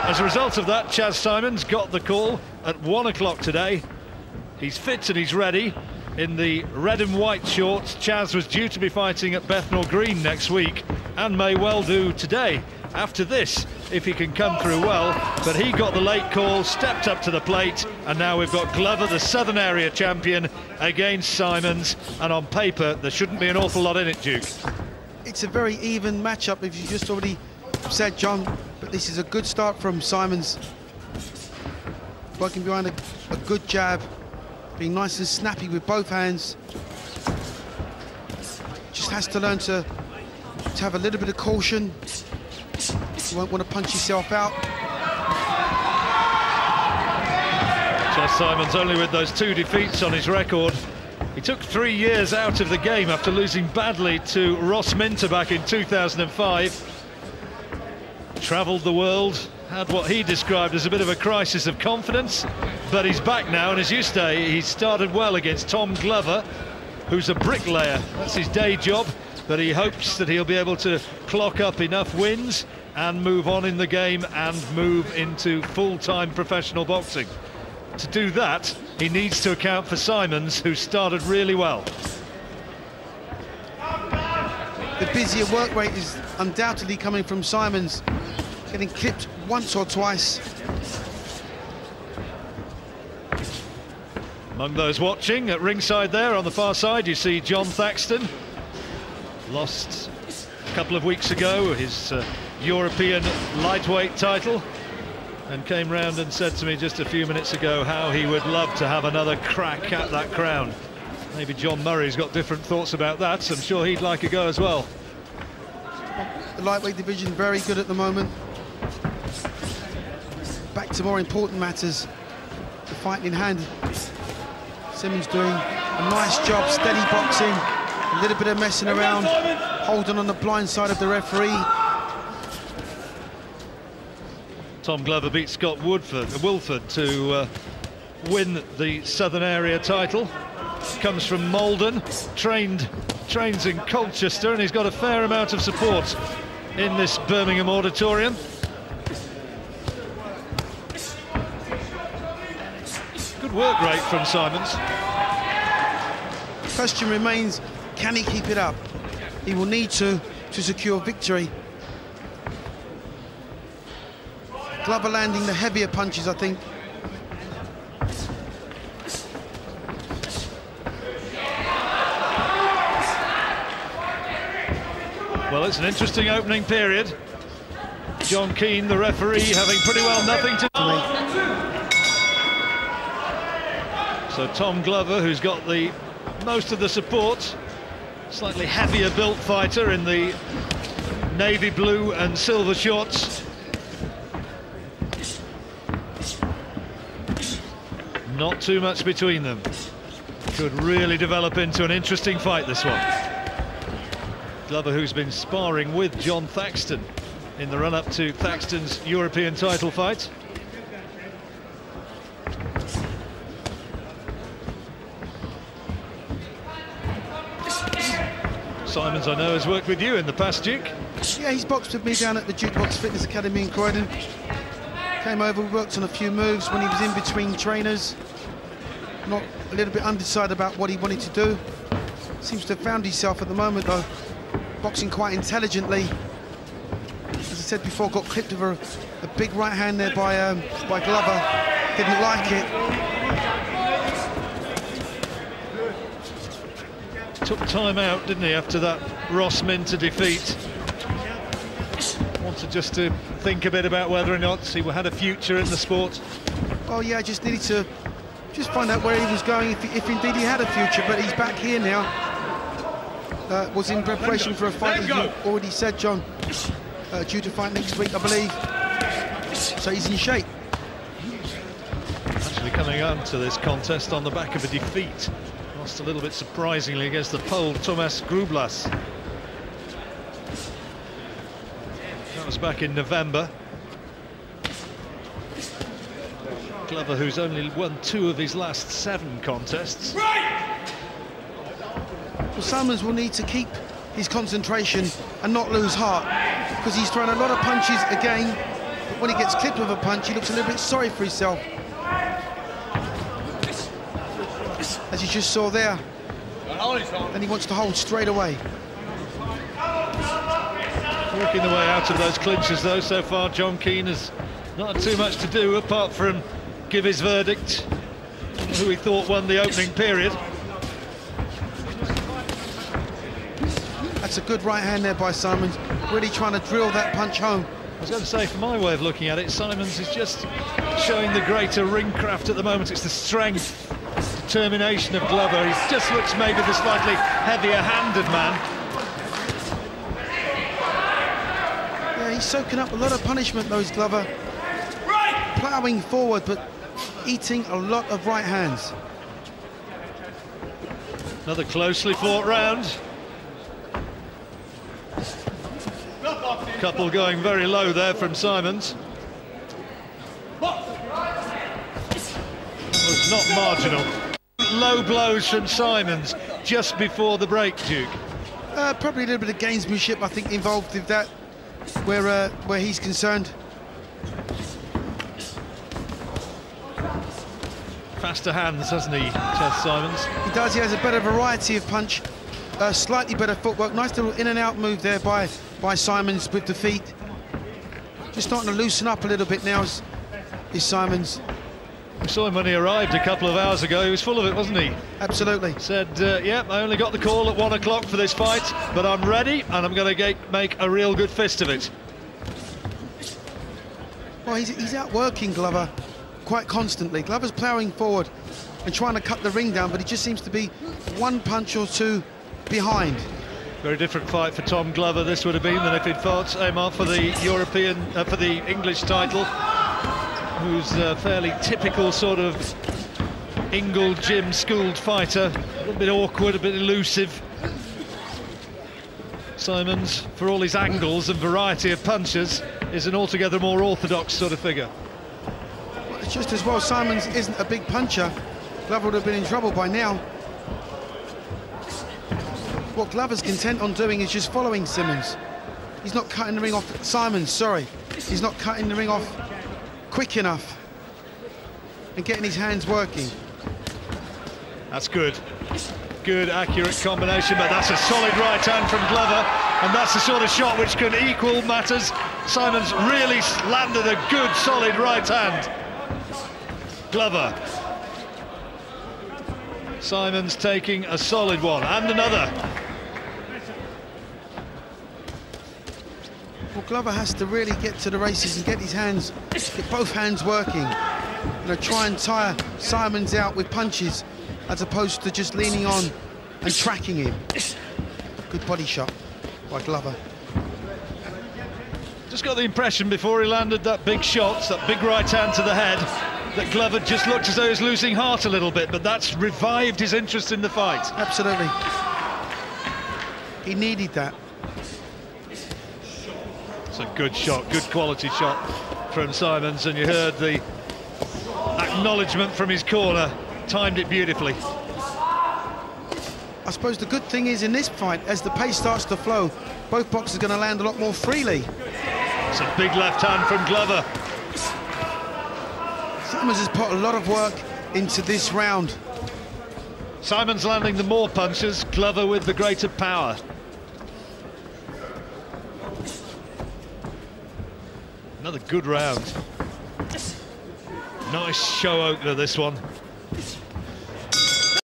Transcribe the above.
As a result of that, Chaz Symonds got the call at 1 o'clock today. He's fit and he's ready. In the red and white shorts, Chaz was due to be fighting at Bethnal Green next week and may well do today after this if he can come through well, but he got the late call, stepped up to the plate, and now we've got Glover, the Southern Area champion, against Symonds, and on paper there shouldn't be an awful lot in it, Duke. It's a very even matchup, if you just already said, John, but this is a good start from Symonds, working behind a good jab, being nice and snappy with both hands. Just has to learn to have a little bit of caution. You won't want to punch yourself out. Chaz Symonds only with those 2 defeats on his record. He took 3 years out of the game after losing badly to Ross Minter back in 2005. Travelled the world, had what he described as a bit of a crisis of confidence, but he's back now, and as you say, he started well against Tom Glover, who's a bricklayer. That's his day job, but he hopes that he'll be able to clock up enough wins and move on in the game and move into full-time professional boxing. To do that, he needs to account for Symonds, who started really well. The busier work rate is undoubtedly coming from Symonds, getting clipped once or twice. Among those watching at ringside there on the far side, you see John Thaxton. Lost a couple of weeks ago his European lightweight title, and came round and said to me just a few minutes ago how he would love to have another crack at that crown. Maybe John Murray's got different thoughts about that. I'm sure he'd like a go as well. The lightweight division very good at the moment. Back to more important matters, the fight in hand. Symonds doing a nice job, steady boxing, a little bit of messing around, holding on the blind side of the referee. Tom Glover beat Scott Wilford to win the Southern Area title. Comes from Malden, trains in Colchester, and he's got a fair amount of support in this Birmingham auditorium. Good work rate from Symonds. The question remains, can he keep it up? He will need to secure victory. Glover landing the heavier punches, I think. Well, it's an interesting opening period. John Keane, the referee, having pretty well nothing to do. So Tom Glover, who's got the most of the support, slightly heavier built fighter in the navy blue and silver shorts. Not too much between them. Could really develop into an interesting fight, this one. Glover, who's been sparring with John Thaxton in the run-up to Thaxton's European title fight. Symonds, I know, has worked with you in the past, Duke. Yeah, he's boxed with me down at the Jukebox Fitness Academy in Croydon. Came over, worked on a few moves when he was in between trainers. Not a little bit undecided about what he wanted to do. Seems to have found himself at the moment, though. Boxing quite intelligently. As I said before, got clipped with a big right hand there by Glover. Didn't like it. Took time out, didn't he, after that Ross Minter defeat? Wanted just to think a bit about whether or not he had a future in the sport. Oh yeah, just needed to just find out where he was going, if indeed he had a future. But he's back here now. Was in preparation for a fight, as you already said, John, due to fight next week, I believe. So he's in shape. Actually coming on to this contest on the back of a defeat. Lost a little bit surprisingly against the Pole, Tomasz Grublas. That was back in November. Glover, who's only won 2 of his last 7 contests. Well, Symonds will need to keep his concentration and not lose heart, because he's thrown a lot of punches again, But when he gets clipped with a punch, he looks a little bit sorry for himself. As you just saw there. And he wants to hold straight away. Working the way out of those clinches, though, so far John Keane has not had too much to do apart from give his verdict, who he thought won the opening period. That's a good right hand there by Symonds, really trying to drill that punch home. I was going to say, from my way of looking at it, Symonds is just showing the greater ring craft at the moment. It's the strength, determination of Glover. He just looks maybe the slightly heavier-handed man. Yeah, he's soaking up a lot of punishment, those Glover. Ploughing forward, but eating a lot of right hands. Another closely fought round. Couple going very low there from Symonds. Was not marginal. Low blows from Symonds just before the break, Duke. Probably a little bit of gamesmanship, I think, involved with that, where he's concerned. Faster hands, hasn't he, Chas Symonds? He does. He has a better variety of punch, slightly better footwork. Nice little in and out move there by Symonds with the feet. Just starting to loosen up a little bit now is Symonds. We saw him when he arrived a couple of hours ago. He was full of it, wasn't he? Absolutely. Said, yeah, I only got the call at 1 o'clock for this fight, but I'm ready and I'm going to make a real good fist of it. Well, he's outworking Glover quite constantly. Glover's ploughing forward and trying to cut the ring down, but he just seems to be one punch or two behind. Very different fight for Tom Glover this would have been than if he'd fought Amar for the for the English title, who's a fairly typical sort of Ingle gym schooled fighter, a little bit awkward, a bit elusive. Symonds, for all his angles and variety of punches, is an altogether more orthodox sort of figure. Well, it's just as well Symonds isn't a big puncher. Glover would have been in trouble by now. What Glover's content on doing is just following Symonds. He's not cutting the ring off. Symonds, sorry. He's not cutting the ring off quick enough and getting his hands working. That's good. Good, accurate combination, but that's a solid right hand from Glover, and that's the sort of shot which can equal matters. Symonds really landed a good, solid right hand. Glover. Symonds taking a solid one, and another. Well, Glover has to really get to the races and get his hands, get both hands working. You know, try and tire Symonds out with punches, as opposed to just leaning on and tracking him. Good body shot by Glover. Just got the impression before he landed that big shot, that big right hand to the head, that Glover just looked as though he was losing heart a little bit, but that's revived his interest in the fight. Absolutely. He needed that. It's a good shot, good quality shot from Symonds, and you heard the acknowledgement from his corner. Timed it beautifully. I suppose the good thing is in this fight, as the pace starts to flow, both boxers are going to land a lot more freely. It's a big left hand from Glover. Symonds has put a lot of work into this round. Symonds landing the more punches, Glover with the greater power. Another good round. Nice show opener, this one.